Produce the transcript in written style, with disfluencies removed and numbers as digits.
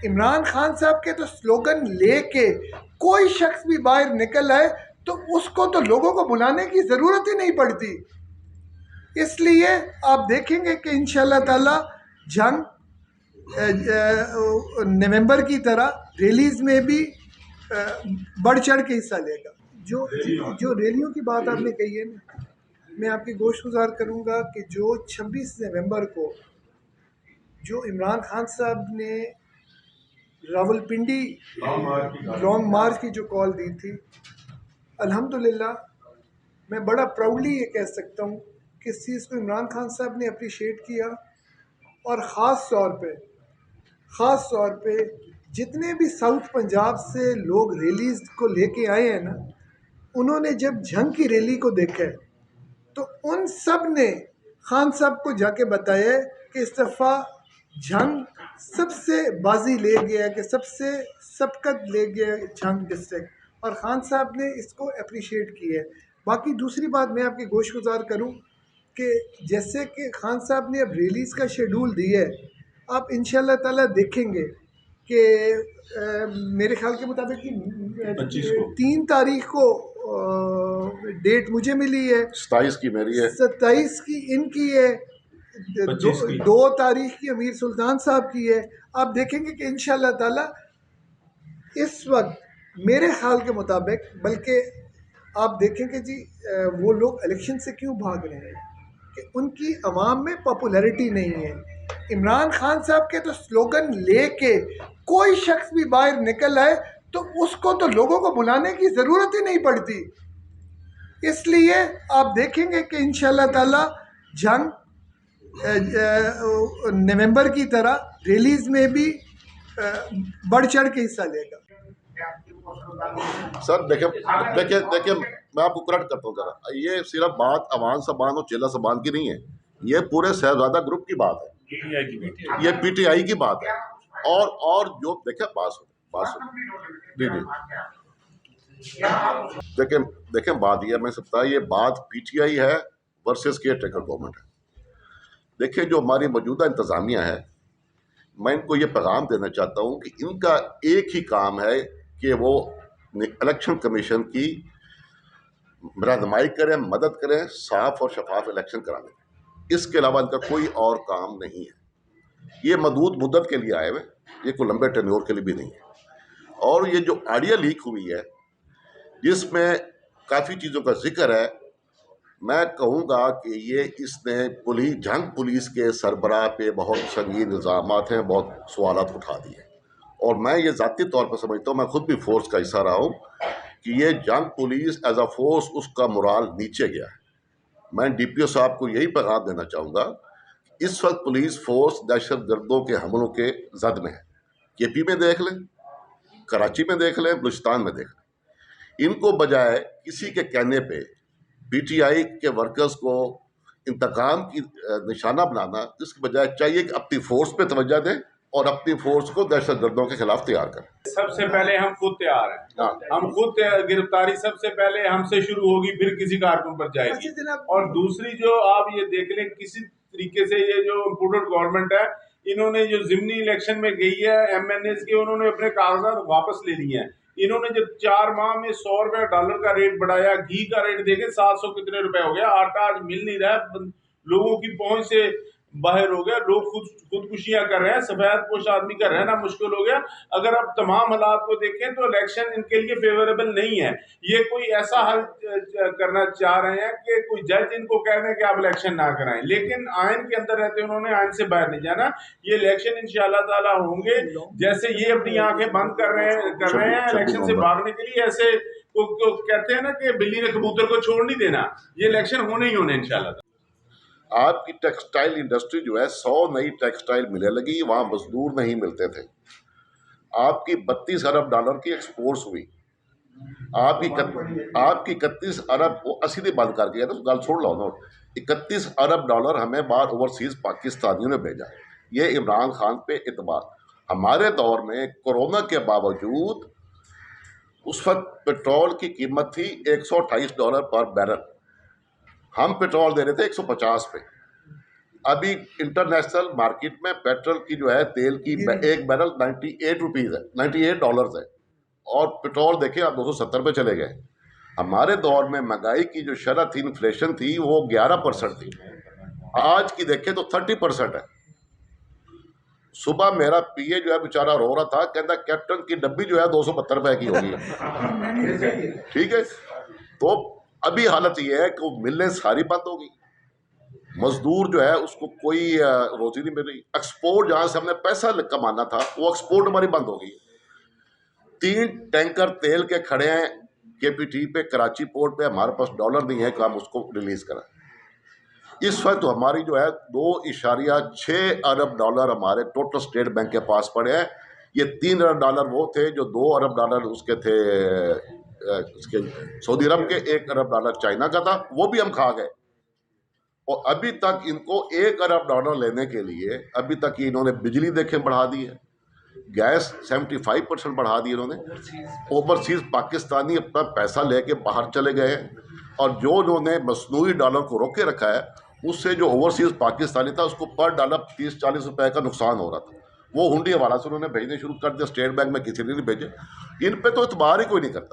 इमरान खान साहब के तो स्लोगन लेके कोई शख्स भी बाहर निकल आए तो उसको तो लोगों को बुलाने की ज़रूरत ही नहीं पड़ती। इसलिए आप देखेंगे कि इंशाल्लाह ताला जंग नवंबर की तरह रैलीज़ में भी बढ़ चढ़ के हिस्सा लेगा। जो जो रैलियों की बात आपने कही है ना, मैं आपकी गोशगुजार करूँगा कि जो 26 नवंबर को जो इमरान खान साहब ने रावलपिंडी लॉन्ग मार्च की जो कॉल दी थी, अल्हम्दुलिल्लाह मैं बड़ा प्राउडली ये कह सकता हूँ कि इस चीज़ को इमरान खान साहब ने अप्रिशिएट किया। और ख़ास तौर पे जितने भी साउथ पंजाब से लोग रैलीज़ को लेके आए हैं ना, उन्होंने जब जंग की रैली को देखा है तो उन सब ने खान साहब को जाके बताया कि इस दफ़ा जंग सबसे बाजी ले गया, कि सबसे सबकत ले गया जंग डिस्ट्रिक्ट, और खान साहब ने इसको अप्रिशिएट किया है। बाकी दूसरी बात मैं आपकी गोशगुजार करूं कि जैसे कि खान साहब ने अब रिलीज़ का शेड्यूल दिया है, आप इंशाल्लाह ताला देखेंगे कि मेरे ख्याल के मुताबिक 3 तारीख को डेट मुझे मिली है, 27 की मेरी है, 27 की इनकी है, 2 तारीख की अमीर सुल्तान साहब की है। आप देखेंगे कि इंशाल्लाह ताला इस वक्त मेरे ख्याल के मुताबिक, बल्कि आप देखेंगे जी वो लोग इलेक्शन से क्यों भाग रहे हैं कि उनकी अवाम में पॉपुलैरिटी नहीं है। इमरान खान साहब के तो स्लोगन लेके कोई शख्स भी बाहर निकल आए तो उसको तो लोगों को बुलाने की ज़रूरत ही नहीं पड़ती। इसलिए आप देखेंगे कि इंशाल्लाह ताला जंग नवंबर की तरह रैलीज़ में भी बढ़ चढ़ के हिस्सा लेगा। सर देखिए मैं आपको करेक्ट करता हूँ जरा, ये सिर्फ बात अवान सबान और चेला सबान की नहीं है, ये पूरे शहजादा ग्रुप की बात है, ये पीटीआई की बात है। और जो देखिए बात देखिए बात यह मैं सकता है, ये बात पीटीआई है वर्सेस केयर टेकर गवर्नमेंट है। देखिए जो हमारी मौजूदा इंतजामिया है, मैं इनको ये पैगाम देना चाहता हूँ कि इनका एक ही काम है कि वो इलेक्शन कमीशन की रहनुमाई करें, मदद करें, साफ और शफाफ इलेक्शन कराने। इसके अलावा इनका कोई और काम नहीं है। ये मदूद मुद्दत के लिए आए हुए, ये कोई लंबे टेन्योर के लिए भी नहीं है। और ये जो ऑडियो लीक हुई है जिसमें काफ़ी चीज़ों का जिक्र है, मैं कहूँगा कि ये इसने जंग पुलिस के सरबराह पे बहुत संगीन इल्ज़ामात हैं, बहुत सवालात उठा दिए। और मैं ये ज़ाती तौर पर समझता हूँ, मैं खुद भी फोर्स का हिस्सा रहा हूँ, कि ये जंग पुलिस एज अ फोर्स उसका मोराल नीचे गया है। मैं डीपीओ साहब को यही पैगाम देना चाहूँगा, इस वक्त पुलिस फोर्स दहशत गर्दों के हमलों के जद में है। केपी में देख लें, कराची में देख लें, बलूचिस्तान में देख लें। इनको बजाय किसी के कहने पे पीटीआई के वर्कर्स को इंतकाम की निशाना बनाना, इसके बजाय चाहिए कि अपनी फोर्स पे तवज्जो दें और अपनी फोर्स को दहशत गर्दों के खिलाफ तैयार करें। सबसे पहले हम खुद तैयार हैं, हम खुद गिरफ्तारी सबसे पहले हमसे शुरू होगी, फिर किसी कारकुन पर जाएगी। और दूसरी जो आप ये देख लें, किसी तरीके से ये जो इम्पोर्टेड गवर्नमेंट है, इन्होंने जो जिमनी इलेक्शन में गई है एमएनएस के, उन्होंने अपने कागजात वापस ले लिए हैं। इन्होंने जो 4 माह में $100 का रेट बढ़ाया, घी का रेट देखे 700 कितने रुपए हो गया, आटा आज मिल नहीं रहा, लोगों की पहुंच से बाहर हो गया, लोग खुदकुशियां कर रहे हैं, सफेद पोश आदमी का रहना मुश्किल हो गया। अगर आप तमाम हालात को देखें तो इलेक्शन इनके लिए फेवरेबल नहीं है। ये कोई ऐसा हल करना चाह रहे हैं कि कोई जज इनको कह दें कि आप इलेक्शन ना कराएं, लेकिन आयन के अंदर रहते उन्होंने आयन से बाहर नहीं जाना। ये इलेक्शन इंशाल्लाह ताला होंगे। जैसे ये अपनी आंखें बंद कर रहे हैं इलेक्शन से भागने के लिए, ऐसे कहते हैं ना कि बिल्ली ने कबूतर को छोड़ नहीं देना, ये इलेक्शन होने ही होने इंशाल्लाह। आपकी टेक्सटाइल इंडस्ट्री जो है, 100 नई टेक्सटाइल मिलें लगी, वहाँ मजदूर नहीं मिलते थे। आपकी $32 अरब की एक्सपोर्ट्स हुई, आपकी 31 अरब, वो 80 बंद कर दिया ना, गल छोड़ लो ना, $31 अरब हमें बाहर ओवरसीज पाकिस्तानियों ने भेजा। ये इमरान खान पे एतबार। हमारे दौर में कोरोना के बावजूद उस वक्त पेट्रोल की कीमत थी $128 पर बैरल, हम पेट्रोल दे रहे थे 150 पे। अभी इंटरनेशनल मार्केट में पेट्रोल की जो है, तेल की एक बैरल 98 रुपीज़ है, $98 है, और पेट्रोल देखें आप 270 पे चले गए। हमारे दौर में महंगाई की जो शरह थी, इन्फ्लेशन थी, वो 11% थी। आज की देखें तो 30% है। सुबह मेरा पीए जो है बेचारा रो रहा था, कहता कैप्टन की डब्बी जो है 272 रुपए की होगी। ठीक है, तो अभी हालत ये है कि मिलें सारी बंद हो गई, मजदूर जो है उसको कोई रोजी नहीं मिल रही। एक्सपोर्ट जहां से हमने पैसा कमाना था, वो एक्सपोर्ट हमारी बंद हो गई। 3 टैंकर तेल के खड़े हैं केपीटी पे, कराची पोर्ट पे। हमारे पास डॉलर नहीं है कि हम उसको रिलीज करें। इस वक्त तो हमारी जो है $2.6 अरब हमारे टोटल स्टेट बैंक के पास पड़े हैं। ये $3 अरब वो थे जो $2 अरब उसके थे उसके सऊदी अरब के, $1 अरब चाइना का था, वो भी हम खा गए। और अभी तक इनको $1 अरब लेने के लिए अभी तक इन्होंने बिजली देखें बढ़ा दी है, गैस 75% बढ़ा दी इन्होंने। ओवरसीज पाकिस्तानी अपना पैसा लेके बाहर चले गए हैं, और जो उन्होंने मसनूई डॉलर को रोके रखा है, उससे जो ओवरसीज पाकिस्तानी था उसको पर डॉलर 30-40 रुपए का नुकसान हो रहा था। वो हुंडी हवाला से उन्होंने भेजने शुरू कर दिया, स्टेट बैंक में किसी ने नहीं भेजे। इन पे तो इतबार ही कोई नहीं करता है।